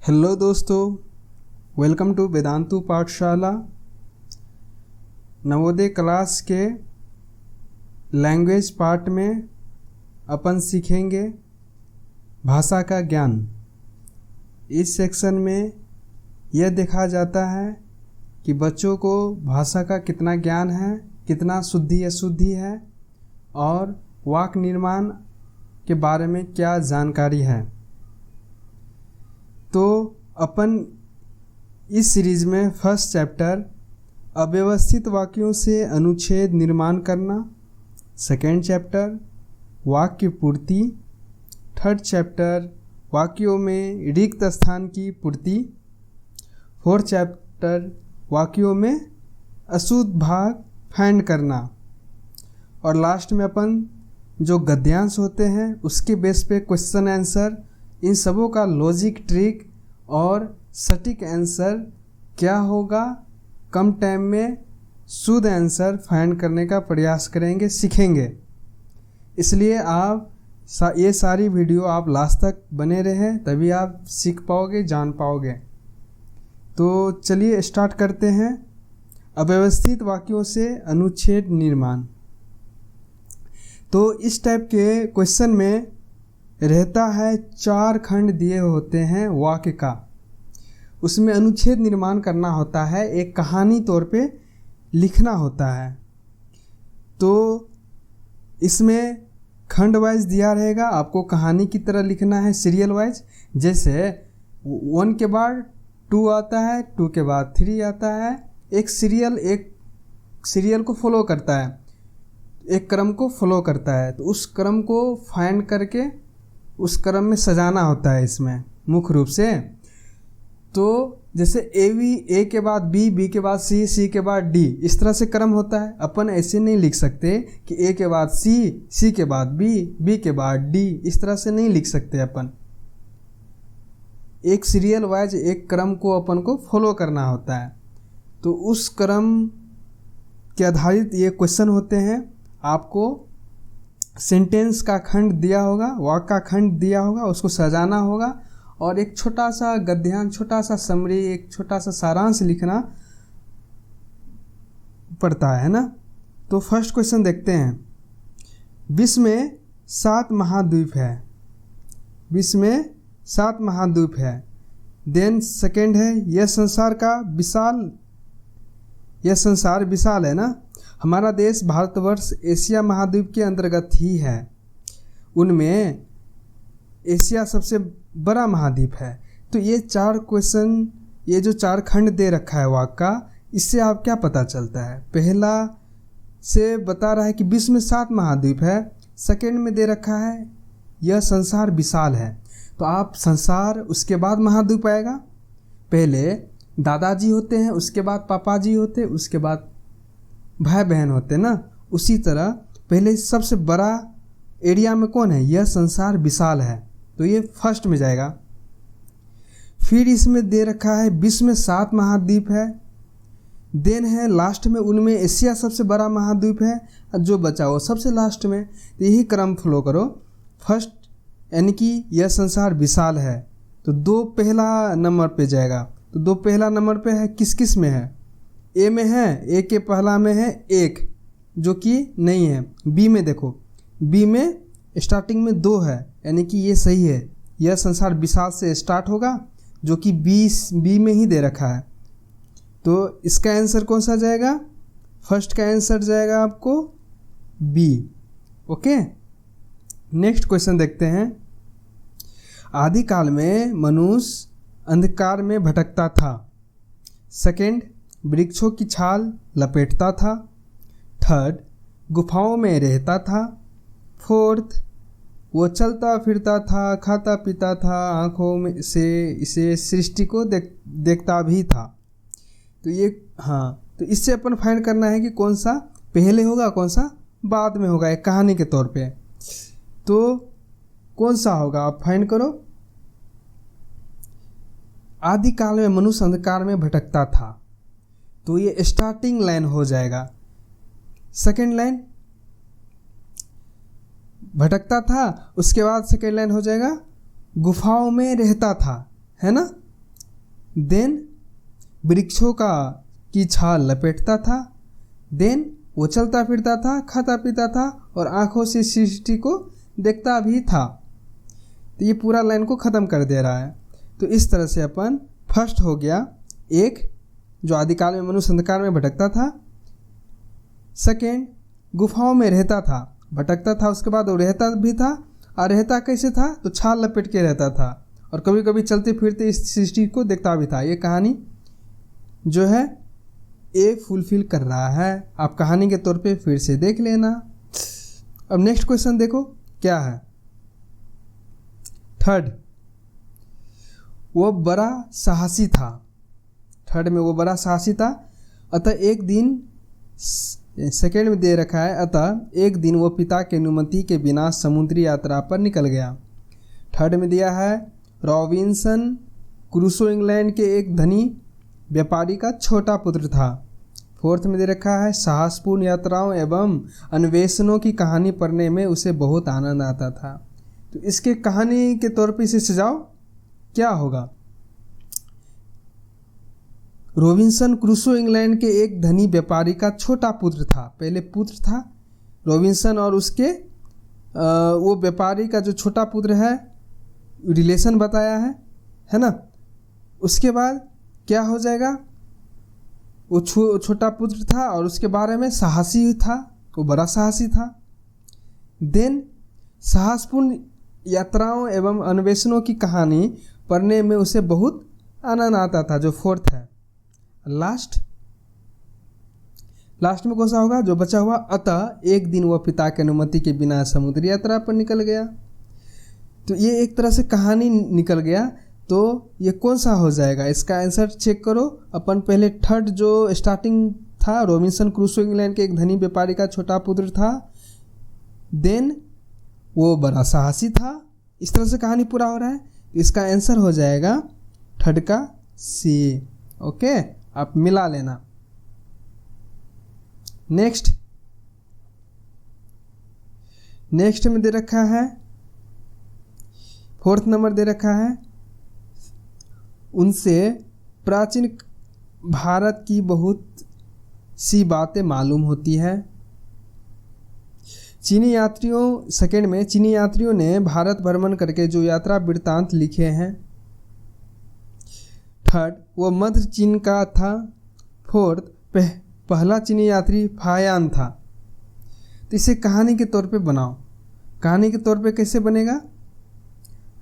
Hello दोस्तों, welcome to Vedantu पाठशाला। Navodaya class के लैंग्वेज पार्ट में अपन सीखेंगे भाषा का ज्ञान। इस सेक्शन में यह देखा जाता है कि बच्चों को भाषा का कितना ज्ञान है, कितना शुद्धि अशुद्धि है और वाक्य निर्माण के बारे में क्या जानकारी है। तो अपन इस सीरीज में फर्स्ट चैप्टर अव्यवस्थित वाक्यों से अनुच्छेद निर्माण करना, सेकेंड चैप्टर वाक्य पूर्ति, थर्ड चैप्टर वाक्यों में रिक्त स्थान की पूर्ति, फोर्थ चैप्टर वाक्यों में अशुद्ध भाग फाइंड करना और लास्ट में अपन जो गद्यांश होते हैं उसके बेस पे क्वेश्चन आंसर, इन सबों का लॉजिक ट्रिक और सटीक आंसर क्या होगा, कम टाइम में शुद्ध आंसर फाइंड करने का प्रयास करेंगे, सीखेंगे। इसलिए आप ये सारी वीडियो आप लास्ट तक बने रहें, तभी आप सीख पाओगे, जान पाओगे। तो चलिए स्टार्ट करते हैं। अव्यवस्थित वाक्यों से अनुच्छेद निर्माण। तो इस टाइप के क्वेश्चन में रहता है 4 खंड दिए होते हैं वाक्य का, उसमें अनुच्छेद निर्माण करना होता है, एक कहानी तौर पे लिखना होता है। तो इसमें खंड वाइज दिया रहेगा, आपको कहानी की तरह लिखना है सीरियल वाइज। जैसे 1 के बाद 2 आता है, 2 के बाद 3 आता है। एक सीरियल को फॉलो करता है, एक क्रम को फॉलो करता है। तो उस क्रम को फाइंड करके उस क्रम में सजाना होता है इसमें मुख्य रूप से। तो जैसे ए के बाद बी, बी के बाद सी, सी के बाद डी, इस तरह से क्रम होता है। अपन ऐसे नहीं लिख सकते कि ए के बाद सी, सी के बाद बी, बी के बाद डी, इस तरह से नहीं लिख सकते अपन। एक सीरियल वाइज एक क्रम को अपन को फॉलो करना होता है। तो उस क्रम के आधारित ये क्वेश्चन होते हैं। आपको सेंटेंस का खंड दिया होगा, वाक्य का खंड दिया होगा, उसको सजाना होगा और एक छोटा सा गद्यांश, छोटा सा समरी, एक छोटा सा सारांश लिखना पड़ता है ना। तो फर्स्ट क्वेश्चन देखते हैं। विश्व में 7 महाद्वीप है, विश्व में 7 महाद्वीप है। देन सेकेंड है, यह संसार विशाल है ना। हमारा देश भारतवर्ष एशिया महाद्वीप के अंतर्गत ही है। उनमें एशिया सबसे बड़ा महाद्वीप है। तो ये 4 क्वेश्चन, ये जो 4 खंड दे रखा है वाक्य का, इससे आप क्या पता चलता है? पहला से बता रहा है कि विश्व में 7 महाद्वीप है। सेकेंड में दे रखा है यह संसार विशाल है। तो आप संसार, उसके बाद महाद्वीप आएगा। पहले दादाजी होते हैं, उसके बाद पापा जी होते, उसके बाद भाई बहन होते ना। उसी तरह पहले सबसे बड़ा एरिया में कौन है? यह संसार विशाल है, तो ये फर्स्ट में जाएगा। फिर इसमें दे रखा है विश्व में 7 महाद्वीप है। देन है लास्ट में उनमें एशिया सबसे बड़ा महाद्वीप है, जो बचा वो सबसे लास्ट में। तो यही क्रम फॉलो करो। फर्स्ट यानी कि यह संसार विशाल है, तो 2 पहला नंबर पे जाएगा। तो 2 पहला नंबर पे है, किस किस में है? ए में है, ए के पहला में है 1, जो कि नहीं है। बी में देखो, बी में स्टार्टिंग में 2 है, यानी कि ये सही है। यह संसार विशाल से स्टार्ट होगा, जो कि बी में ही दे रखा है। तो इसका आंसर कौन सा जाएगा? फर्स्ट का आंसर जाएगा आपको बी। ओके, नेक्स्ट क्वेश्चन देखते हैं। आदिकाल में मनुष्य अंधकार में भटकता था। सेकेंड, वृक्षों की छाल लपेटता था। थर्ड, गुफाओं में रहता था। फोर्थ, वो चलता फिरता था, खाता पीता था, आँखों में से इसे सृष्टि को देखता भी था। तो ये तो इससे अपन फाइंड करना है कि कौन सा पहले होगा, कौन सा बाद में होगा, एक कहानी के तौर पे। तो कौन सा होगा आप फाइंड करो। आदिकाल में मनुष्य अंधकार में भटकता था, तो ये स्टार्टिंग लाइन हो जाएगा। सेकेंड लाइन भटकता था, उसके बाद सेकेंड लाइन हो जाएगा गुफाओं में रहता था, है ना। देन वृक्षों की छाल लपेटता था, देन वो चलता फिरता था, खाता पीता था और आँखों से सृष्टि को देखता भी था। तो ये पूरा लाइन को ख़त्म कर दे रहा है। तो इस तरह से अपन फर्स्ट हो गया एक, जो आदिकाल में मनुष्य अंधकार में भटकता था। सेकेंड, गुफाओं में रहता था, भटकता था, उसके बाद वो रहता भी था, और रहता कैसे था तो छाल लपेट के रहता था और कभी कभी चलते फिरते इस सृष्टि को देखता भी था। ये कहानी जो है ये फुलफिल कर रहा है। आप कहानी के तौर पे फिर से देख लेना। अब नेक्स्ट क्वेश्चन देखो क्या है। थर्ड, वो बड़ा साहसी था। थर्ड में वो बड़ा साहसी था। अतः एक दिन, सेकेंड में दे रखा है, अतः एक दिन वो पिता की अनुमति के बिना समुद्री यात्रा पर निकल गया। थर्ड में दिया है रॉबिन्सन क्रूसो इंग्लैंड के एक धनी व्यापारी का छोटा पुत्र था। फोर्थ में दे रखा है साहसपूर्ण यात्राओं एवं अन्वेषणों की कहानी पढ़ने में उसे बहुत आनंद आता था। तो इसके कहानी के तौर पे इसे सजाओ क्या होगा। रॉबिन्सन क्रूसो इंग्लैंड के एक धनी व्यापारी का छोटा पुत्र था। पहले पुत्र था रॉबिन्सन और उसके वो व्यापारी का जो छोटा पुत्र है, रिलेशन बताया है ना। उसके बाद क्या हो जाएगा, वो छोटा पुत्र था और उसके बारे में साहसी था, वो बड़ा साहसी था। देन साहसपूर्ण यात्राओं एवं अन्वेषणों की कहानी पढ़ने में उसे बहुत आनंद आता था, जो फोर्थ है। लास्ट में कौन सा होगा जो बचा हुआ, अतः एक दिन वह पिता की अनुमति के बिना समुद्री यात्रा पर निकल गया। तो ये एक तरह से कहानी निकल गया। तो ये कौन सा हो जाएगा, इसका आंसर चेक करो। अपन पहले थर्ड जो स्टार्टिंग था, रॉबिन्सन क्रूसो इंग्लैंड के एक धनी व्यापारी का छोटा पुत्र था, देन वो बड़ा साहसी था। इस तरह से कहानी पूरा हो रहा है। तो इसका आंसर हो जाएगा थर्ड का सी। ओके, आप मिला लेना। नेक्स्ट में दे रखा है, फोर्थ नंबर दे रखा है, उनसे प्राचीन भारत की बहुत सी बातें मालूम होती है। सेकेंड में चीनी यात्रियों ने भारत भ्रमण करके जो यात्रा वृत्तांत लिखे हैं। थर्ड, वो मध्य चीन का था। फोर्थ, पहला चीनी यात्री फायान था। तो इसे कहानी के तौर पे बनाओ। कहानी के तौर पे कैसे बनेगा,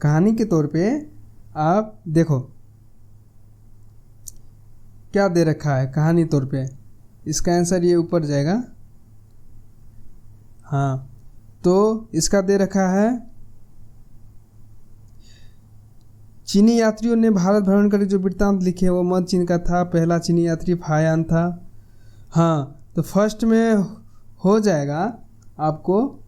कहानी के तौर पे आप देखो क्या दे रखा है कहानी तौर पे। इसका आंसर ये ऊपर जाएगा। हाँ, तो इसका दे रखा है चीनी यात्रियों ने भारत भ्रमण करके जो वृत्तांत लिखे वो मध्य चीन का था। पहला चीनी यात्री फायान था। हाँ, तो फर्स्ट में हो जाएगा आपको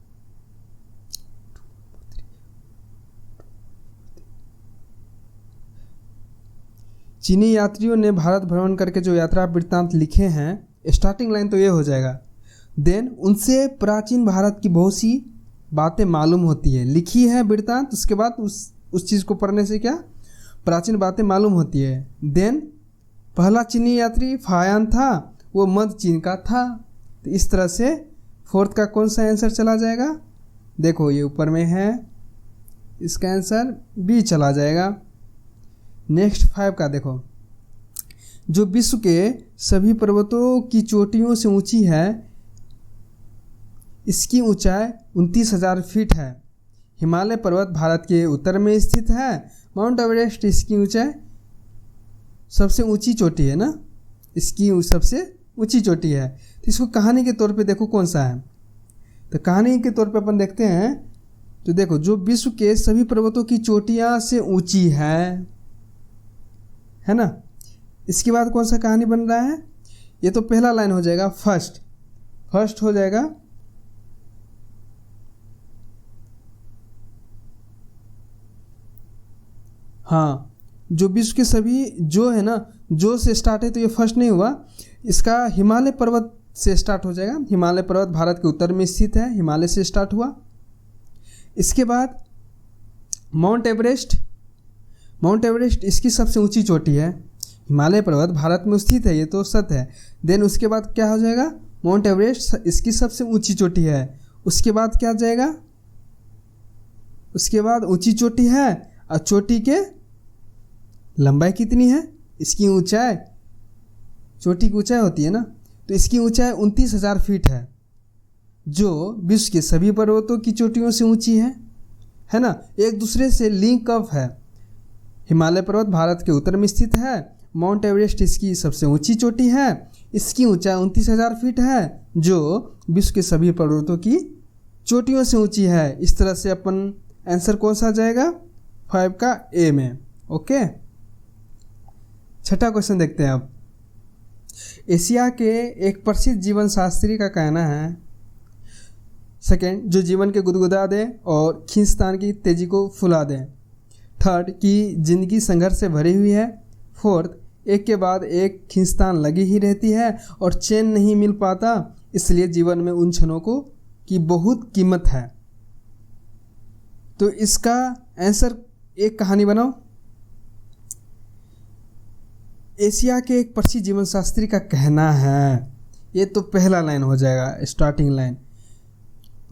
चीनी यात्रियों ने भारत भ्रमण करके जो यात्रा वृत्तांत लिखे हैं, स्टार्टिंग लाइन तो ये हो जाएगा। देन उनसे प्राचीन भारत की बहुत सी बातें मालूम होती है। लिखी है वृत्तांत, उसके बाद उस चीज़ को पढ़ने से क्या प्राचीन बातें मालूम होती है। देन पहला चीनी यात्री फायान था, वो मध्य चीन का था। तो इस तरह से फोर्थ का कौन सा आंसर चला जाएगा, देखो ये ऊपर में है, इसका आंसर बी चला जाएगा। नेक्स्ट 5 का देखो, जो विश्व के सभी पर्वतों की चोटियों से ऊंची है, इसकी ऊंचाई 29,000 फीट है। हिमालय पर्वत भारत के उत्तर में स्थित है। माउंट एवरेस्ट इसकी ऊंचाई सबसे ऊंची चोटी है ना, इसकी सबसे ऊंची चोटी है। तो इसको कहानी के तौर पे देखो कौन सा है। तो कहानी के तौर पे अपन देखते हैं, तो देखो जो विश्व के सभी पर्वतों की चोटियां से ऊंची है ना। इसके बाद कौन सा कहानी बन रहा है, ये तो पहला लाइन हो जाएगा। फर्स्ट हो जाएगा हाँ, जो विश्व के सभी जो है ना, जो से स्टार्ट है तो ये फर्स्ट नहीं हुआ, इसका हिमालय पर्वत से स्टार्ट हो जाएगा। हिमालय पर्वत भारत के उत्तर में स्थित है, हिमालय से स्टार्ट हुआ। इसके बाद माउंट एवरेस्ट इसकी सबसे ऊंची चोटी है। हिमालय पर्वत भारत में स्थित है, ये तो सत्य है। देन उसके बाद क्या हो जाएगा, माउंट एवरेस्ट इसकी सबसे ऊंची चोटी है। उसके बाद क्या जाएगा, उसके बाद ऊंची चोटी है और चोटी के लंबाई कितनी है, इसकी ऊंचाई, चोटी की ऊंचाई होती है ना, तो इसकी ऊंचाई 29,000 फीट है, जो विश्व के सभी पर्वतों की चोटियों से ऊंची है ना, एक दूसरे से लिंक अप है। हिमालय पर्वत भारत के उत्तर में स्थित है, माउंट एवरेस्ट इसकी सबसे ऊंची चोटी है, इसकी ऊंचाई 29,000 फीट है, जो विश्व के सभी पर्वतों की चोटियों से ऊंची है। इस तरह से अपन आंसर कौन सा जाएगा, 5 का ए में। ओके, छठा क्वेश्चन देखते हैं अब। एशिया के एक प्रसिद्ध जीवन शास्त्री का कहना है, सेकंड, जो जीवन के गुदगुदा दे और खींचतान की तेजी को फुला दे। थर्ड, कि जिंदगी संघर्ष से भरी हुई है। फोर्थ, एक के बाद एक खींचतान लगी ही रहती है और चैन नहीं मिल पाता, इसलिए जीवन में उन क्षणों को की बहुत कीमत है। तो इसका आंसर एक कहानी बनाओ। एशिया के एक प्रसिद्ध जीवन शास्त्री का कहना है, ये तो पहला लाइन हो जाएगा, स्टार्टिंग लाइन,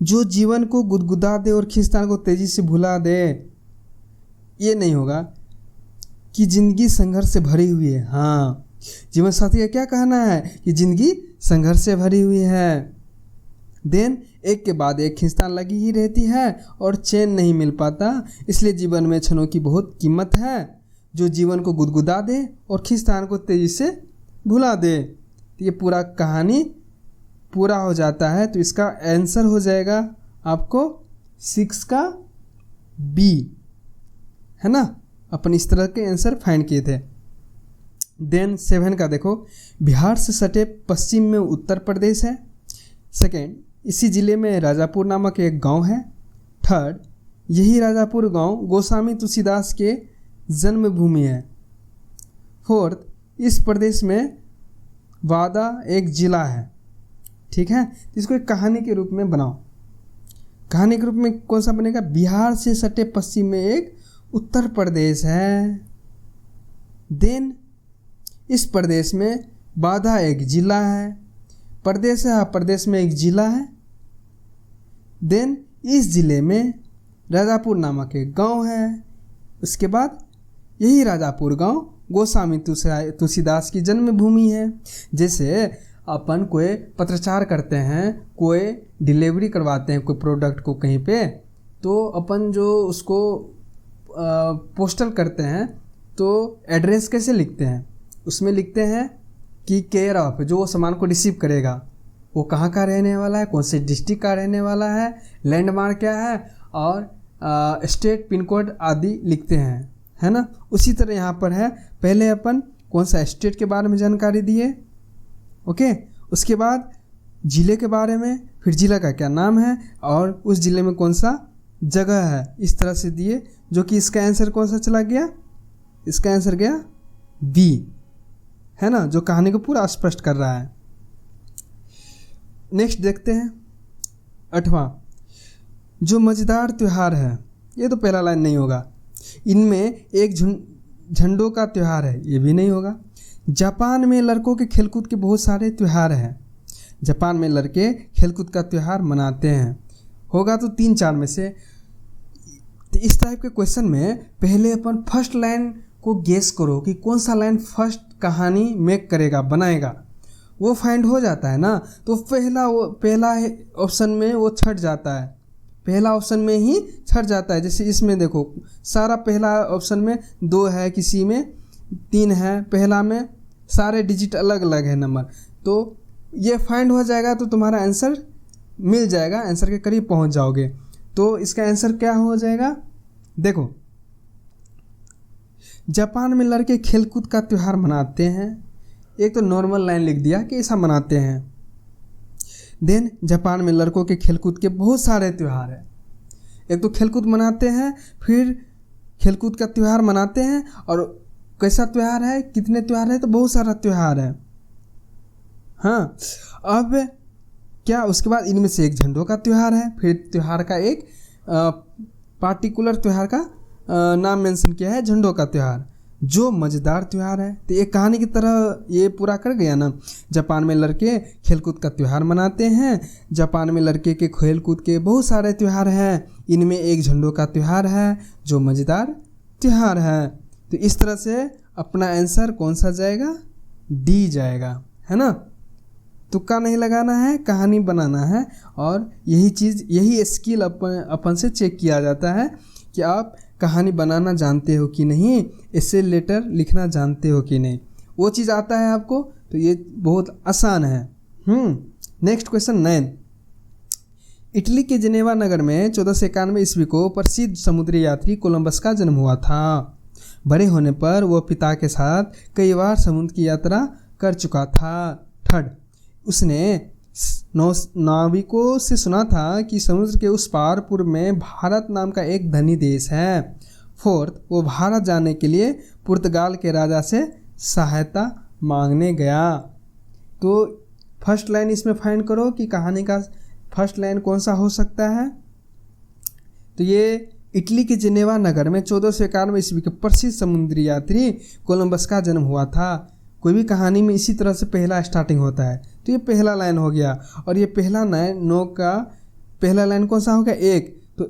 जो जीवन को गुदगुदा दे और खींचतान को तेजी से भुला दे। ये नहीं होगा कि जिंदगी संघर्ष से भरी हुई है। हाँ, जीवन साथी का क्या कहना है कि जिंदगी संघर्ष से भरी हुई है। देन एक के बाद एक खींचतान लगी ही रहती है और चैन नहीं मिल पाता, इसलिए जीवन में क्षणों की बहुत कीमत है, जो जीवन को गुदगुदा दे और खींचतान को तेजी से भुला दे। तो ये पूरा कहानी पूरा हो जाता है। तो इसका आंसर हो जाएगा आपको 6 का बी, है ना। अपन इस तरह के आंसर फाइंड किए थे। देन 7 का देखो, बिहार से सटे पश्चिम में उत्तर प्रदेश है। सेकेंड, इसी ज़िले में राजापुर नामक एक गांव है। थर्ड, यही राजापुर गांव गोस्वामी तुलसीदास के जन्मभूमि है। फोर्थ, इस प्रदेश में वादा एक ज़िला है। ठीक है, इसको एक कहानी के रूप में बनाओ। कहानी के रूप में कौन सा बनेगा, बिहार से सटे पश्चिम में एक उत्तर प्रदेश है। देन इस प्रदेश में बाधा एक जिला है, प्रदेश है, प्रदेश में एक जिला है। देन इस जिले में राजापुर नामक एक गांव है। उसके बाद यही राजापुर गांव गोस्वामी तुलसीदास की जन्मभूमि है। जैसे अपन कोई पत्राचार करते हैं, कोई डिलीवरी करवाते हैं कोई प्रोडक्ट को कहीं पे, तो अपन जो उसको पोस्टल करते हैं तो एड्रेस कैसे लिखते हैं, उसमें लिखते हैं कि केयर ऑफ, जो वो सामान को रिसीव करेगा वो कहाँ का रहने वाला है, कौन से डिस्ट्रिक्ट का रहने वाला है, लैंडमार्क क्या है, और स्टेट पिन कोड आदि लिखते हैं, है ना। उसी तरह यहाँ पर है, पहले अपन कौन सा स्टेट के बारे में जानकारी दिए, ओके, उसके बाद ज़िले के बारे में, फिर ज़िला का क्या नाम है और उस ज़िले में कौन सा जगह है, इस तरह से दिए, जो कि इसका आंसर कौन सा चला गया, इसका आंसर गया बी, है ना, जो कहानी को पूरा स्पष्ट कर रहा है। नेक्स्ट देखते हैं 8वां, जो मज़ेदार त्यौहार है। ये तो पहला लाइन नहीं होगा। इनमें एक झंडों का त्यौहार है, ये भी नहीं होगा। जापान में लड़कों के खेलकूद के बहुत सारे त्यौहार हैं। जापान में लड़के खेलकूद का त्यौहार मनाते हैं, होगा तो 3-4 में से। तो इस टाइप के क्वेश्चन में पहले अपन फर्स्ट लाइन को गेस करो कि कौन सा लाइन फर्स्ट कहानी मेक करेगा, बनाएगा, वो फाइंड हो जाता है ना। तो पहला ऑप्शन में वो छट जाता है, पहला ऑप्शन में ही छट जाता है। जैसे इसमें देखो, सारा पहला ऑप्शन में 2 है, किसी में 3 है, पहला में सारे डिजिट अलग अलग है नंबर, तो ये फाइंड हो जाएगा, तो तुम्हारा आंसर मिल जाएगा, आंसर के करीब पहुंच जाओगे। तो इसका आंसर क्या हो जाएगा, देखो, जापान में लड़के खेलकूद का त्यौहार मनाते हैं। एक तो नॉर्मल लाइन लिख दिया कि ऐसा मनाते हैं। देन जापान में लड़कों के खेलकूद के बहुत सारे त्यौहार हैं। एक तो खेलकूद मनाते हैं, फिर खेलकूद का त्यौहार मनाते हैं, और कैसा त्यौहार है, कितने त्यौहार है, तो बहुत सारा त्यौहार है। हाँ, अब क्या, उसके बाद इनमें से एक झंडों का त्यौहार है, फिर त्यौहार का एक पार्टिकुलर त्यौहार का नाम मेंशन किया है, झंडों का त्यौहार, जो मज़ेदार त्यौहार है। तो एक कहानी की तरह ये पूरा कर गया ना। जापान में लड़के खेलकूद का त्यौहार मनाते हैं। जापान में लड़के के खेलकूद के बहुत सारे त्यौहार हैं, इनमें एक झंडों का त्यौहार है जो मज़ेदार त्यौहार है। तो इस तरह से अपना आंसर कौन सा जाएगा? डी जाएगा, है ना। तुक्का नहीं लगाना है, कहानी बनाना है। और यही चीज़, यही स्किल अपन से चेक किया जाता है कि आप कहानी बनाना जानते हो कि नहीं, इससे लेटर लिखना जानते हो कि नहीं। वो चीज़ आता है आपको तो ये बहुत आसान है। Next question 9। इटली के जिनेवा नगर में 1491 ईस्वी को प्रसिद्ध समुद्री यात्री कोलंबस का जन्म हुआ था। बड़े होने पर वह पिता के साथ कई बार समुद्र की यात्रा कर चुका था। थर्ड, उसने नाविकों से सुना था कि समुद्र के उस पार पूर्व में भारत नाम का एक धनी देश है। फोर्थ, वो भारत जाने के लिए पुर्तगाल के राजा से सहायता मांगने गया। तो फर्स्ट लाइन इसमें फाइंड करो कि कहानी का फर्स्ट लाइन कौन सा हो सकता है। तो ये इटली के जिनेवा नगर में 1491 ईस्वी के प्रसिद्ध समुद्री यात्री कोलंबस का जन्म हुआ था। कोई भी कहानी में इसी तरह से पहला स्टार्टिंग होता है। तो ये पहला लाइन हो गया। और ये पहला लाइन नो का पहला लाइन कौन सा हो गया? एक। तो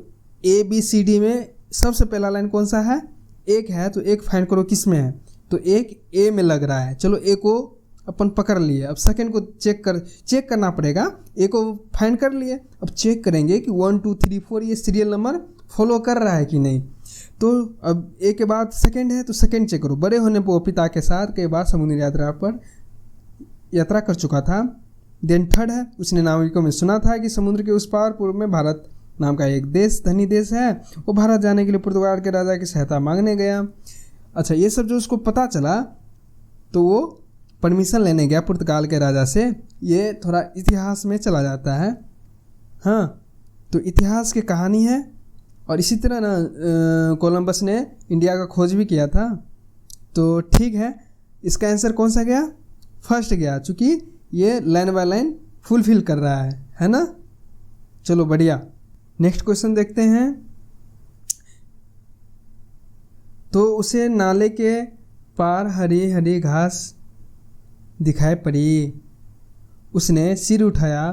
ABCD में सबसे पहला लाइन कौन सा है? एक है। तो एक फाइंड करो किस में है। तो एक A में लग रहा है। चलो A को अपन पकड़ लिए। अब सेकंड को चेक करना पड़ेगा। A को फाइंड कर लिए, अब चेक करेंगे कि 1 2 3 4 ये सीरियल नंबर फॉलो कर रहा है कि नहीं। तो अब A के बाद सेकंड है तो सेकंड चेक करो। बड़े होने पर वो पिता के साथ कई बार समुद्री यात्रा कर चुका था। देन थर्ड है, उसने नाविकों में सुना था कि समुद्र के उस पार पूर्व में भारत नाम का एक देश, धनी देश है। वो भारत जाने के लिए पुर्तगाल के राजा की सहायता मांगने गया। अच्छा, ये सब जो उसको पता चला तो वो परमिशन लेने गया पुर्तगाल के राजा से। ये थोड़ा इतिहास में चला जाता है। हाँ, तो इतिहास की कहानी है। और इसी तरह ना कोलंबस ने इंडिया का खोज भी किया था। तो ठीक है, इसका आंसर कौन सा गया? फर्स्ट गया, चूँकि ये लाइन बाय लाइन फुलफिल कर रहा है ना। चलो बढ़िया। नेक्स्ट क्वेश्चन देखते हैं। तो उसे नाले के पार हरी हरी घास दिखाई पड़ी। उसने सिर उठाया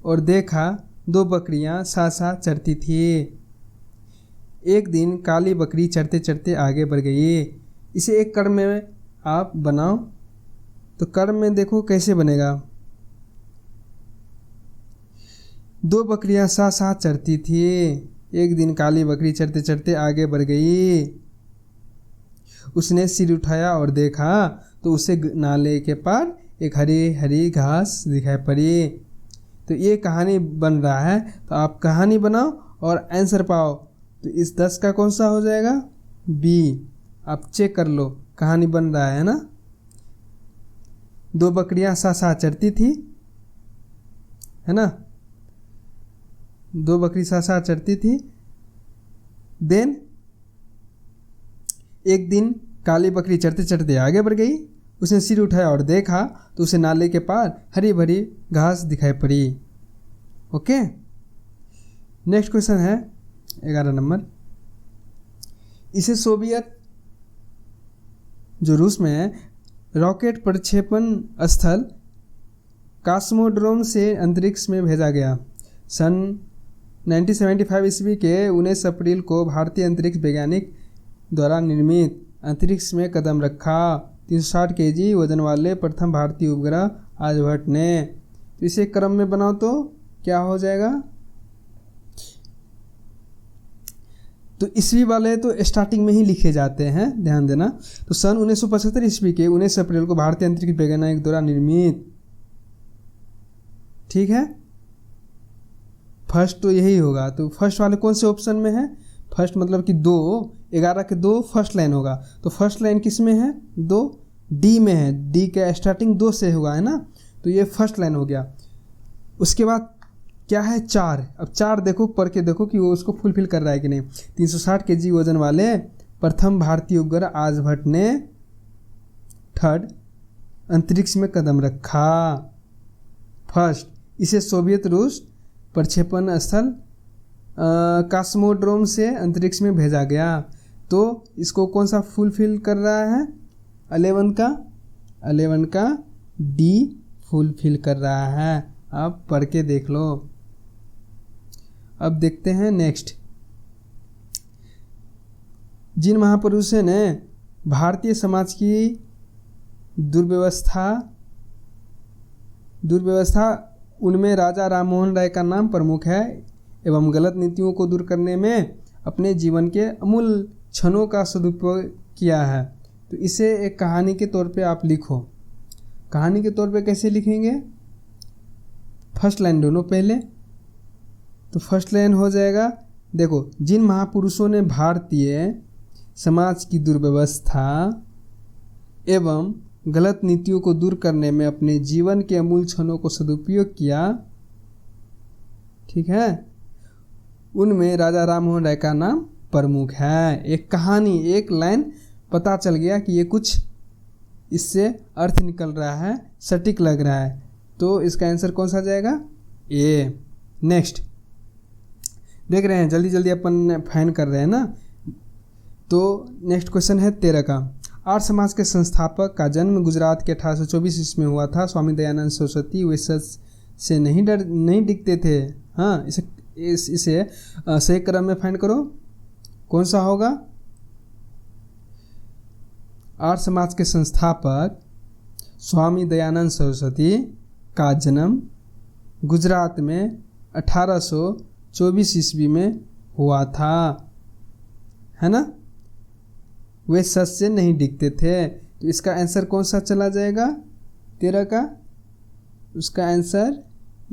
और देखा 2 बकरियां साथ साथ चरती थी। एक दिन काली बकरी चरते चरते आगे बढ़ गई। इसे एक कर्म में आप बनाओ। तो कर्म में देखो कैसे बनेगा। 2 बकरियां साथ साथ चरती थी। एक दिन काली बकरी चरते चरते आगे बढ़ गई। उसने सिर उठाया और देखा तो उसे नाले के पार एक हरी हरी घास दिखाई पड़ी। तो ये कहानी बन रहा है। तो आप कहानी बनाओ और आंसर पाओ। तो इस 10 का कौन सा हो जाएगा? बी। आप चेक कर लो, कहानी बन रहा है ना। 2 बकरियां साथ साथ चरती थी, है ना। 2 बकरी साथ साथ चरती थी। देन एक दिन काली बकरी चरते चरते आगे बढ़ गई। उसने सिर उठाया और देखा तो उसे नाले के पार हरी भरी घास दिखाई पड़ी। ओके, नेक्स्ट क्वेश्चन है 11 नंबर। इसे सोवियत जो रूस में है रॉकेट प्रक्षेपण स्थल कॉस्मोड्रोम से अंतरिक्ष में भेजा गया। सन 1975 ईस्वी के 19 अप्रैल को भारतीय अंतरिक्ष वैज्ञानिक द्वारा निर्मित अंतरिक्ष में कदम रखा। 360 kg वजन वाले प्रथम भारतीय उपग्रह आर्यभट्ट ने। तो इसे क्रम में बनाओ तो क्या हो जाएगा? तो ईस्वी वाले तो स्टार्टिंग में ही लिखे जाते हैं, ध्यान देना। तो सन 1975 ईस्वी के 19 अप्रैल को भारतीय अंतरिक्ष वैज्ञानिक द्वारा निर्मित। ठीक है, फर्स्ट तो यही होगा। तो फर्स्ट वाले कौन से ऑप्शन में है? फर्स्ट मतलब कि 2, 11 के 2 फर्स्ट लाइन होगा। तो फर्स्ट लाइन किस में है? 2 डी में है। डी का स्टार्टिंग 2 से होगा, है ना। तो ये फर्स्ट लाइन हो गया। उसके बाद क्या है? 4। अब 4 देखो, पढ़ के देखो कि वो उसको फुलफिल कर रहा है कि नहीं। 360 kg वजन वाले प्रथम भारतीय उपग्रह आर्यभट्ट ने थर्ड अंतरिक्ष में कदम रखा। फर्स्ट, इसे सोवियत रूस प्रक्षेपण स्थल कॉस्मोड्रोम से अंतरिक्ष में भेजा गया। तो इसको कौन सा फुलफिल कर रहा है? 11 का डी फुलफिल कर रहा है। आप पढ़ के देख लो। अब देखते हैं नेक्स्ट। जिन महापुरुषों ने भारतीय समाज की दुर्व्यवस्था उनमें राजा राम मोहन राय का नाम प्रमुख है एवं गलत नीतियों को दूर करने में अपने जीवन के अमूल्य क्षणों का सदुपयोग किया है। तो इसे एक कहानी के तौर पे आप लिखो। कहानी के तौर पे कैसे लिखेंगे? फर्स्ट लाइन दोनों पहले। तो फर्स्ट लाइन हो जाएगा, देखो, जिन महापुरुषों ने भारतीय समाज की दुर्व्यवस्था एवं गलत नीतियों को दूर करने में अपने जीवन के अमूल्य क्षणों को सदुपयोग किया, ठीक है, उनमें राजा राम मोहन राय का नाम प्रमुख है। एक कहानी, एक लाइन पता चल गया कि ये कुछ इससे अर्थ निकल रहा है, सटीक लग रहा है। तो इसका आंसर कौन सा जाएगा? ए। नेक्स्ट देख रहे हैं, जल्दी जल्दी अपन फाइन कर रहे हैं ना। तो नेक्स्ट क्वेश्चन है 13 का। आर्य समाज के संस्थापक का जन्म गुजरात के 1824 ईस्वी में हुआ था। स्वामी दयानंद सरस्वती वे सच से नहीं दिखते थे। हाँ, इसे सही क्रम में फाइंड करो, कौन सा होगा? आर्य समाज के संस्थापक स्वामी दयानंद सरस्वती का जन्म गुजरात में 1824 ईस्वी में हुआ था, है ना। वे सच से नहीं दिखते थे। तो इसका आंसर कौन सा चला जाएगा 13 का? उसका आंसर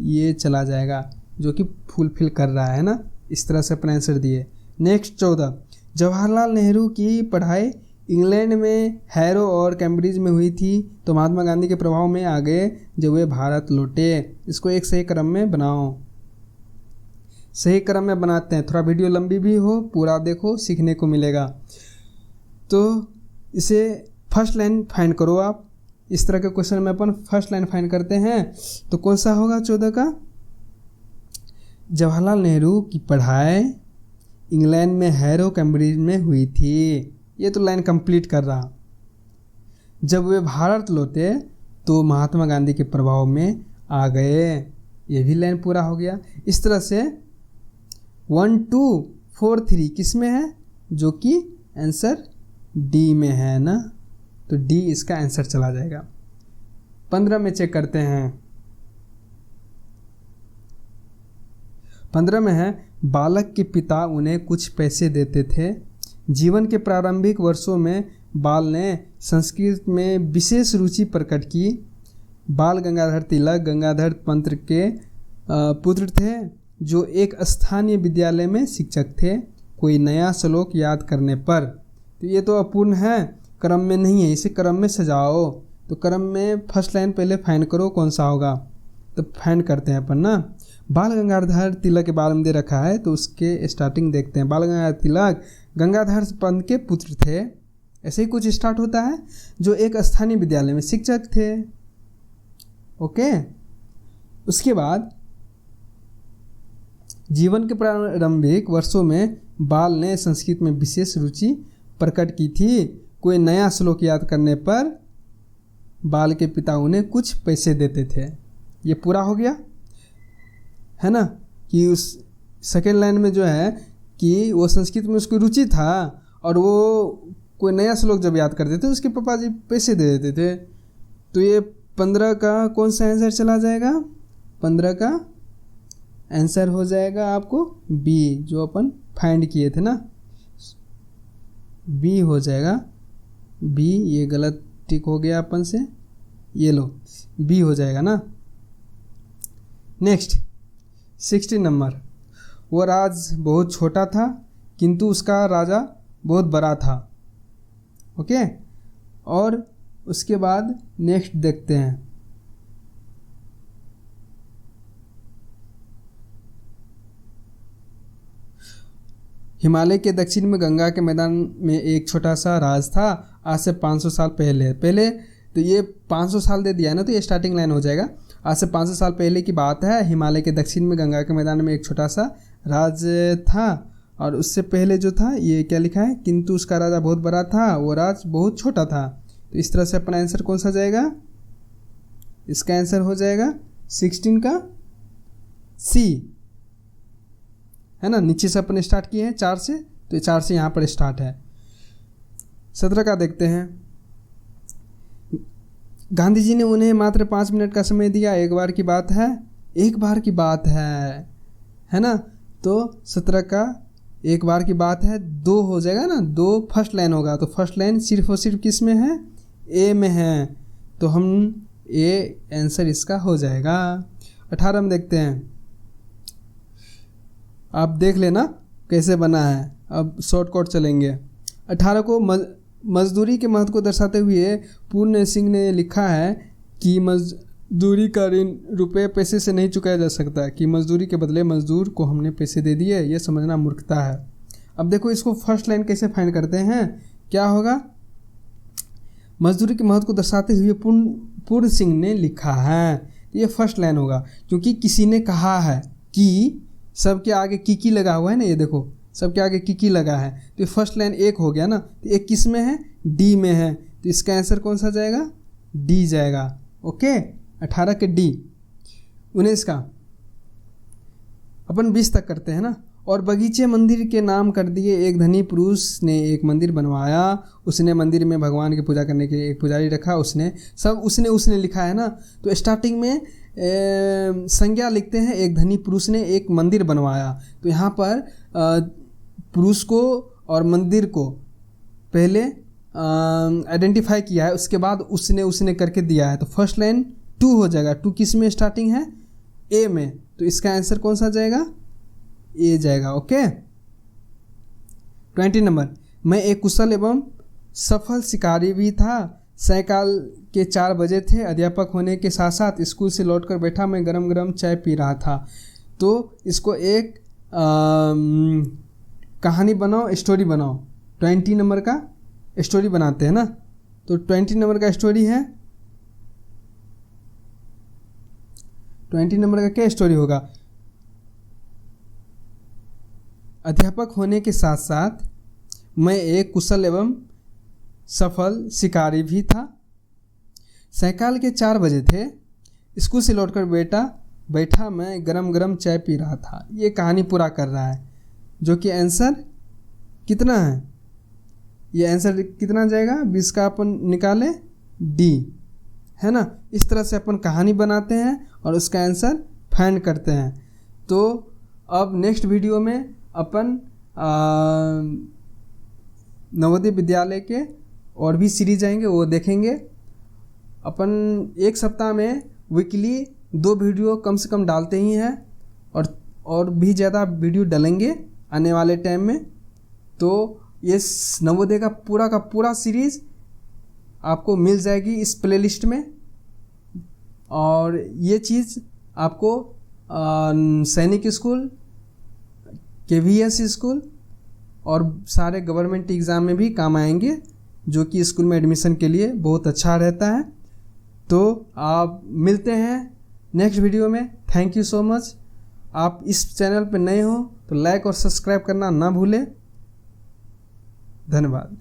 ये चला जाएगा जो कि फुलफिल कर रहा है ना। इस तरह से अपना आंसर दिए। नेक्स्ट 14, जवाहरलाल नेहरू की पढ़ाई इंग्लैंड में हैरो और कैम्ब्रिज में हुई थी, तो महात्मा गांधी के प्रभाव में आ गए जब वे भारत लौटे। इसको एक सही क्रम में बनाओ। सही क्रम में बनाते हैं, थोड़ा वीडियो लंबी भी हो, पूरा देखो, सीखने को मिलेगा। तो इसे फर्स्ट लाइन फाइंड करो आप। इस तरह के क्वेश्चन में अपन फर्स्ट लाइन फाइंड करते हैं। तो कौन सा होगा 14 का? जवाहरलाल नेहरू की पढ़ाई इंग्लैंड में हैरो कैम्ब्रिज में हुई थी। ये तो लाइन कंप्लीट कर रहा। जब वे भारत लौटे तो महात्मा गांधी के प्रभाव में आ गए। ये भी लाइन पूरा हो गया। इस तरह से 1 2 4 3 किस में है? जो कि आंसर डी में है ना। तो डी इसका आंसर चला जाएगा। 15 में चेक करते हैं। 15 में है, बालक के पिता उन्हें कुछ पैसे देते थे। जीवन के प्रारंभिक वर्षों में बाल ने संस्कृत में विशेष रुचि प्रकट की। बाल गंगाधर तिलक गंगाधर पंत के पुत्र थे, जो एक स्थानीय विद्यालय में शिक्षक थे। कोई नया श्लोक याद करने पर, तो ये तो अपूर्ण है, क्रम में नहीं है, इसे क्रम में सजाओ। तो क्रम में फर्स्ट लाइन पहले फाइंड करो कौन सा होगा। तो फाइंड करते हैं अपन ना। बाल गंगाधर तिलक के बारे में दे रखा है, तो उसके स्टार्टिंग देखते हैं। बाल गंगाधर तिलक गंगाधर पंत के पुत्र थे, ऐसे ही कुछ स्टार्ट होता है, जो एक स्थानीय विद्यालय में शिक्षक थे। ओके, उसके बाद जीवन के प्रारंभिक वर्षों में बाल ने संस्कृत में विशेष रुचि प्रकट की थी। कोई नया श्लोक याद करने पर बाल के पिता उन्हें कुछ पैसे देते थे। ये पूरा हो गया है ना। कि उस सेकेंड लाइन में जो है कि वो संस्कृत में उसकी रुचि था और वो कोई नया श्लोक जब याद करते थे उसके पापा जी पैसे दे देते थे। तो ये 15 का कौन सा आंसर चला जाएगा? 15 का आंसर हो जाएगा आपको बी, जो अपन फाइंड किए थे ना, बी हो जाएगा। बी, ये गलत टिक हो गया अपन से, ये लो बी हो जाएगा ना। नेक्स्ट 16 नंबर, वो राज बहुत छोटा था किंतु उसका राजा बहुत बड़ा था। ओके, और उसके बाद नेक्स्ट देखते हैं। हिमालय के दक्षिण में गंगा के मैदान में एक छोटा सा राज था। आज से 500 साल पहले तो ये 500 साल दे दिया है ना, तो ये स्टार्टिंग लाइन हो जाएगा। आज से 500 साल पहले की बात है। हिमालय के दक्षिण में गंगा के मैदान में एक छोटा सा राज था और उससे पहले जो था ये क्या लिखा है, किंतु उसका राजा बहुत बड़ा था, वो राज बहुत छोटा था। तो इस तरह से अपना आंसर कौन सा जाएगा, इसका आंसर हो जाएगा 16 का सी, है ना। नीचे से अपन स्टार्ट किए हैं 4 से, तो 4 से यहाँ पर स्टार्ट है। 17 का देखते हैं। गांधी जी ने उन्हें मात्र 5 मिनट का समय दिया, एक बार की बात है, एक बार की बात है ना। तो 17 का एक बार की बात है 2 हो जाएगा ना, 2 फर्स्ट लाइन होगा। तो फर्स्ट लाइन सिर्फ और सिर्फ किस में है, ए में है, तो हम ए आंसर इसका हो जाएगा। 18 में देखते हैं, आप देख लेना कैसे बना है, अब शॉर्टकट चलेंगे। 18 को मजदूरी के महत्व को दर्शाते हुए पूर्ण सिंह ने लिखा है कि मजदूरी का ऋण रुपये पैसे से नहीं चुकाया जा सकता, कि मजदूरी के बदले मजदूर को हमने पैसे दे दिए, ये समझना मूर्खता है। अब देखो इसको फर्स्ट लाइन कैसे फाइंड करते हैं, क्या होगा, मजदूरी के महत्व को दर्शाते हुए पूर्ण सिंह ने लिखा है, ये फर्स्ट लाइन होगा, क्योंकि किसी ने कहा है कि, सबके आगे की लगा हुआ है ना, ये देखो सबके आगे की लगा है, तो ये फर्स्ट लाइन एक हो गया ना। तो एक किस में है, डी में है, तो इसका आंसर कौन सा जाएगा, डी जाएगा। ओके, 18 के डी। 19 का अपन 20 तक करते हैं ना। और बगीचे मंदिर के नाम कर दिए, एक धनी पुरुष ने एक मंदिर बनवाया, उसने मंदिर में भगवान की पूजा करने के लिए एक पुजारी रखा, उसने लिखा है ना। तो स्टार्टिंग में संज्ञा लिखते हैं, एक धनी पुरुष ने एक मंदिर बनवाया, तो यहाँ पर पुरुष को और मंदिर को पहले आइडेंटिफाई किया है, उसके बाद उसने करके दिया है, तो फर्स्ट लाइन 2 हो जाएगा। 2 किस में स्टार्टिंग है, ए में, तो इसका आंसर कौन सा जाएगा, ए जाएगा। ओके। 20 नंबर, मैं एक कुशल एवं सफल शिकारी भी था, सायकाल के 4 बजे थे, अध्यापक होने के साथ साथ स्कूल से लौटकर बैठा, मैं गरम गरम चाय पी रहा था। तो इसको एक कहानी बनाओ, स्टोरी बनाओ। 20 नंबर का स्टोरी बनाते हैं ना, तो 20 नंबर का स्टोरी है, 20 नंबर का क्या स्टोरी होगा, अध्यापक होने के साथ साथ मैं एक कुशल एवं सफल शिकारी भी था, सायकाल के 4 बजे थे, स्कूल से लौटकर बैठा मैं गरम गरम चाय पी रहा था। ये कहानी पूरा कर रहा है, जो कि आंसर कितना है, ये आंसर कितना जाएगा, 20 का अपन निकाले डी, है ना। इस तरह से अपन कहानी बनाते हैं और उसका आंसर फाइंड करते हैं। तो अब नेक्स्ट वीडियो में अपन नवोदय विद्यालय के और भी सीरीज आएंगे, वो देखेंगे। अपन एक सप्ताह में वीकली 2 वीडियो कम से कम डालते ही हैं, और भी ज़्यादा वीडियो डालेंगे आने वाले टाइम में। तो ये नवोदय का पूरा सीरीज़ आपको मिल जाएगी इस प्लेलिस्ट में, और ये चीज़ आपको सैनिक स्कूल, KVS स्कूल और सारे गवर्नमेंट एग्ज़ाम में भी काम आएंगे, जो कि स्कूल में एडमिशन के लिए बहुत अच्छा रहता है। तो आप मिलते हैं नेक्स्ट वीडियो में। Thank you so much. आप इस चैनल पर नए हो तो लाइक और सब्सक्राइब करना ना भूलें। धन्यवाद।